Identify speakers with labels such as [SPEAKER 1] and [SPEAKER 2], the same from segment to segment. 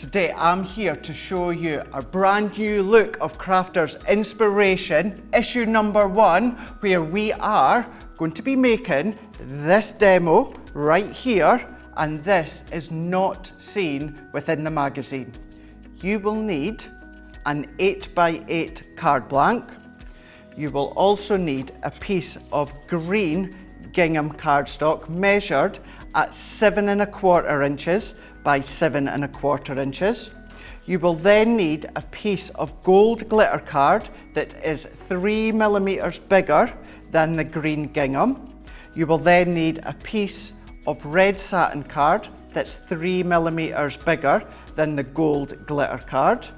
[SPEAKER 1] Today I'm here to show you a brand new look of Crafters Inspiration, issue number 1, where we are going to be making this demo right here, and this is not seen within the magazine. You will need an 8x8 card blank. You will also need a piece of green gingham cardstock measured at 7 1/4 inches by 7 1/4 inches. You will then need a piece of gold glitter card that is 3 millimeters bigger than the green gingham. You will then need a piece of red satin card that's 3 millimeters bigger than the gold glitter card.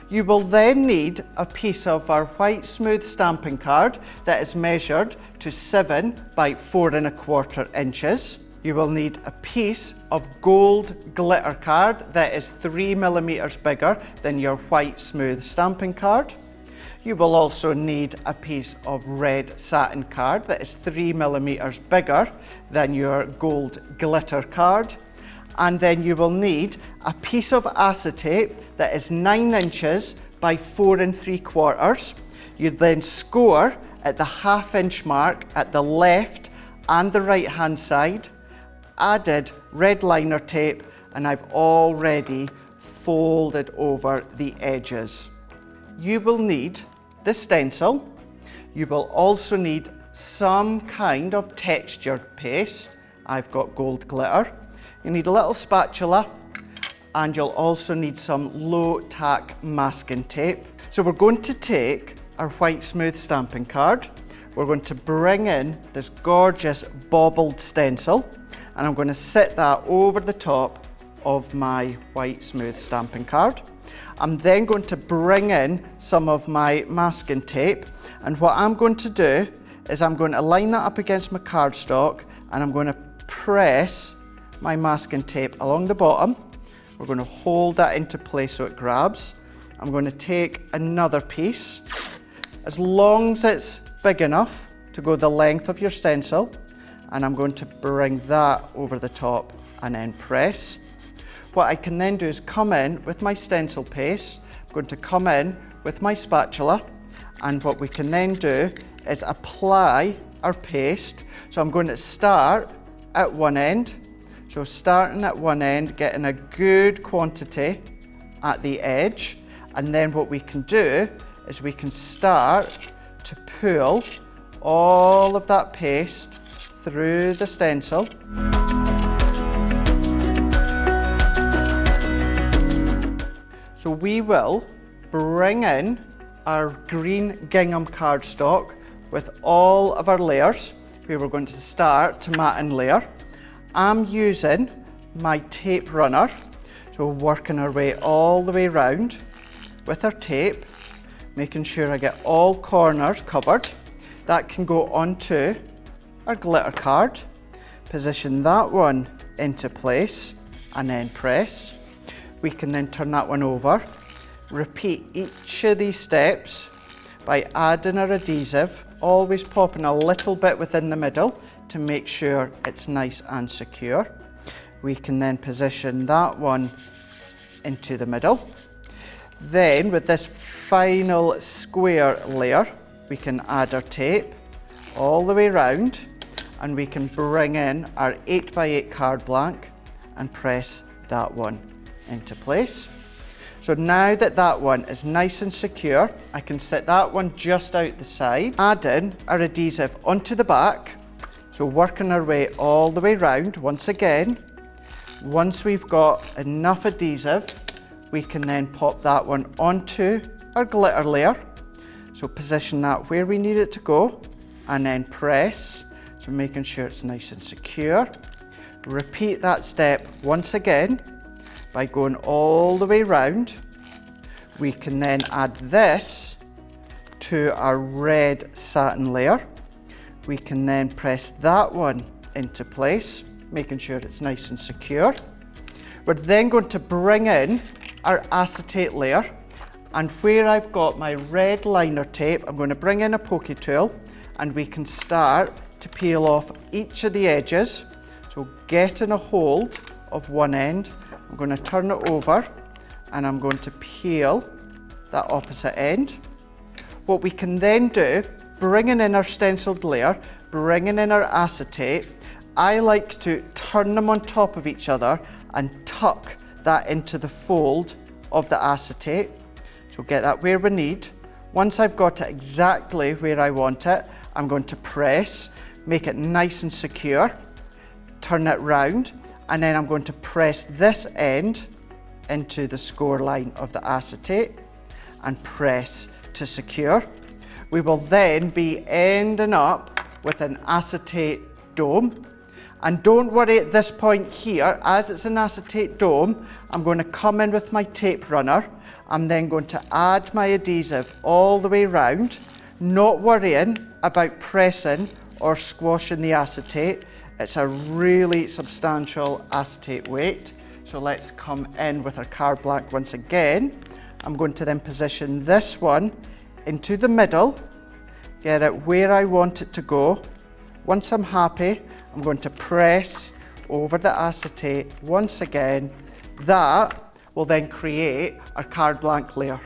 [SPEAKER 1] You will then need a piece of our white smooth stamping card that is measured to 7 by 4 1/4 inches. You will need a piece of gold glitter card that is 3 millimeters bigger than your white smooth stamping card. You will also need a piece of red satin card that is 3 millimeters bigger than your gold glitter card. And then you will need a piece of acetate that is 9 inches by 4 3/4. You then score at the 1/2 inch mark at the left and the right hand side, added red liner tape, and I've already folded over the edges. You will need the stencil. You will also need some kind of textured paste. I've got gold glitter. You need a little spatula, and you'll also need some low tack masking tape. So we're going to take our white smooth stamping card. We're going to bring in this gorgeous bobbled stencil, and I'm going to sit that over the top of my white smooth stamping card. I'm then going to bring in some of my masking tape, and what I'm going to do is I'm going to line that up against my cardstock, and I'm going to press my masking tape along the bottom. We're going to hold that into place so it grabs. I'm going to take another piece, as long as it's big enough to go the length of your stencil, and I'm going to bring that over the top and then press. What I can then do is come in with my stencil paste. I'm going to come in with my spatula, and what we can then do is apply our paste. So I'm going to start at one end. So starting at one end, getting a good quantity at the edge, and then what we can do is we can start to pull all of that paste through the stencil. So we will bring in our green gingham cardstock with all of our layers. We were going to start to mat and layer. I'm using my tape runner, so we're working our way all the way around with our tape, making sure I get all corners covered. That can go onto our glitter card, position that one into place, and then press. We can then turn that one over, repeat each of these steps by adding our adhesive, always popping a little bit within the middle to make sure it's nice and secure. We can then position that one into the middle. Then with this final square layer, we can add our tape all the way around, and we can bring in our 8x8 card blank and press that one into place. So now that that one is nice and secure, I can set that one just out the side, adding our adhesive onto the back. So working our way all the way around once again. Once we've got enough adhesive, we can then pop that one onto our glitter layer. So position that where we need it to go, and then press. So making sure it's nice and secure. Repeat that step once again by going all the way around. We can then add this to our red satin layer. We can then press that one into place, making sure it's nice and secure. We're then going to bring in our acetate layer, and where I've got my red liner tape, I'm going to bring in a pokey tool, and we can start to peel off each of the edges. So getting a hold of one end, I'm going to turn it over and I'm going to peel that opposite end. What we can then do, bringing in our stenciled layer, bringing in our acetate, I like to turn them on top of each other and tuck that into the fold of the acetate. So get that where we need. Once I've got it exactly where I want it, I'm going to press, make it nice and secure, turn it round, and then I'm going to press this end into the score line of the acetate and press to secure. We will then be ending up with an acetate dome. And don't worry at this point here, as it's an acetate dome, I'm going to come in with my tape runner. I'm then going to add my adhesive all the way round, not worrying about pressing or squashing the acetate. It's a really substantial acetate weight. So let's come in with our card blank once again. I'm going to then position this one into the middle, get it where I want it to go. Once I'm happy, I'm going to press over the acetate once again. That will then create our card blank layer.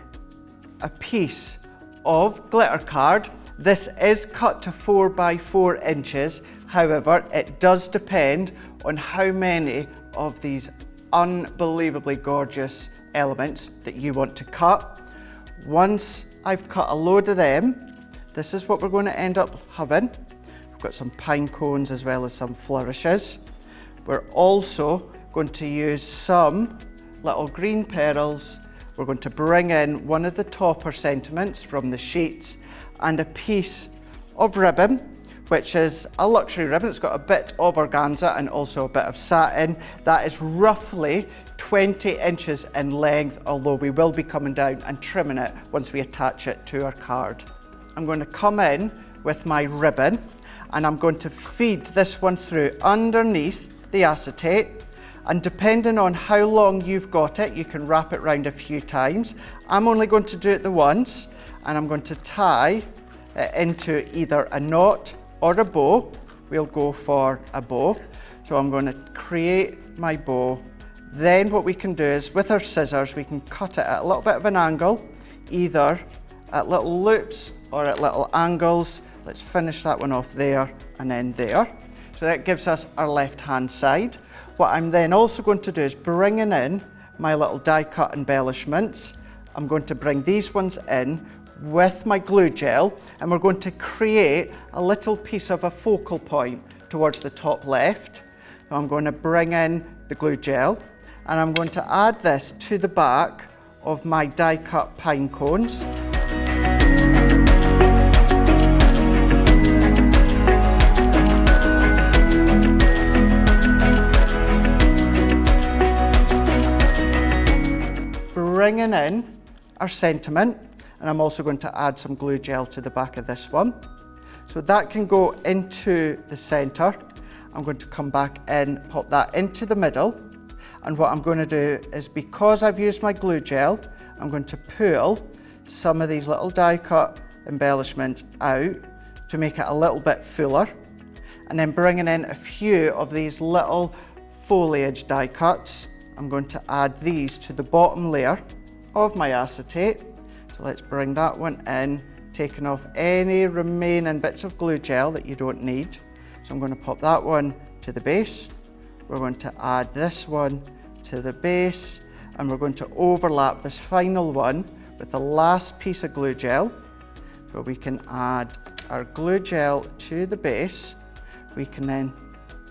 [SPEAKER 1] A piece of glitter card. This is cut to 4 by 4 inches. However, it does depend on how many of these unbelievably gorgeous elements that you want to cut. Once I've cut a load of them, this is what we're going to end up having. We've got some pine cones as well as some flourishes. We're also going to use some little green petals. We're going to bring in one of the topper sentiments from the sheets and a piece of ribbon, which is a luxury ribbon. It's got a bit of organza and also a bit of satin. That is roughly 20 inches in length, although we will be coming down and trimming it once we attach it to our card. I'm going to come in with my ribbon and I'm going to feed this one through underneath the acetate, and depending on how long you've got it, you can wrap it round a few times. I'm only going to do it the once, and I'm going to tie it into either a knot or a bow. We'll go for a bow. So I'm going to create my bow. Then what we can do is with our scissors, we can cut it at a little bit of an angle, either at little loops or at little angles. Let's finish that one off there and then there. So that gives us our left-hand side. What I'm then also going to do is bringing in my little die cut embellishments. I'm going to bring these ones in with my glue gel, and we're going to create a little piece of a focal point towards the top left. So I'm going to bring in the glue gel, and I'm going to add this to the back of my die cut pine cones. Bringing in our sentiment, and I'm also going to add some glue gel to the back of this one. So that can go into the center. I'm going to come back in, pop that into the middle. And what I'm going to do is, because I've used my glue gel, I'm going to pull some of these little die cut embellishments out to make it a little bit fuller. And then bringing in a few of these little foliage die cuts, I'm going to add these to the bottom layer of my acetate. So let's bring that one in, taking off any remaining bits of glue gel that you don't need. So I'm going to pop that one to the base. We're going to add this one to the base, and we're going to overlap this final one with the last piece of glue gel. So we can add our glue gel to the base. We can then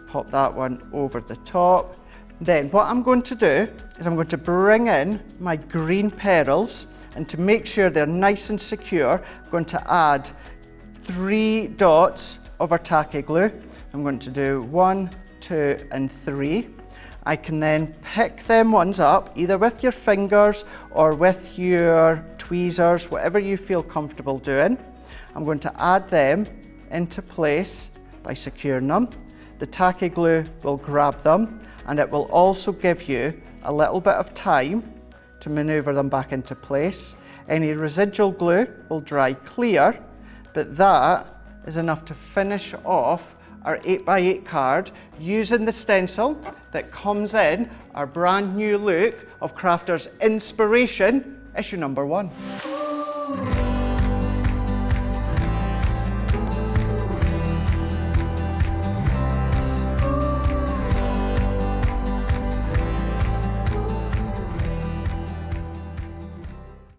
[SPEAKER 1] pop that one over the top. Then what I'm going to do is I'm going to bring in my green petals, and to make sure they're nice and secure, I'm going to add 3 dots of our tacky glue. I'm going to do 1, 2, and 3. I can then pick them ones up, either with your fingers or with your tweezers, whatever you feel comfortable doing. I'm going to add them into place by securing them. The tacky glue will grab them, and it will also give you a little bit of time to maneuver them back into place. Any residual glue will dry clear, but that is enough to finish off our 8x8 card using the stencil that comes in our brand new look of Crafters Inspiration, issue number 1.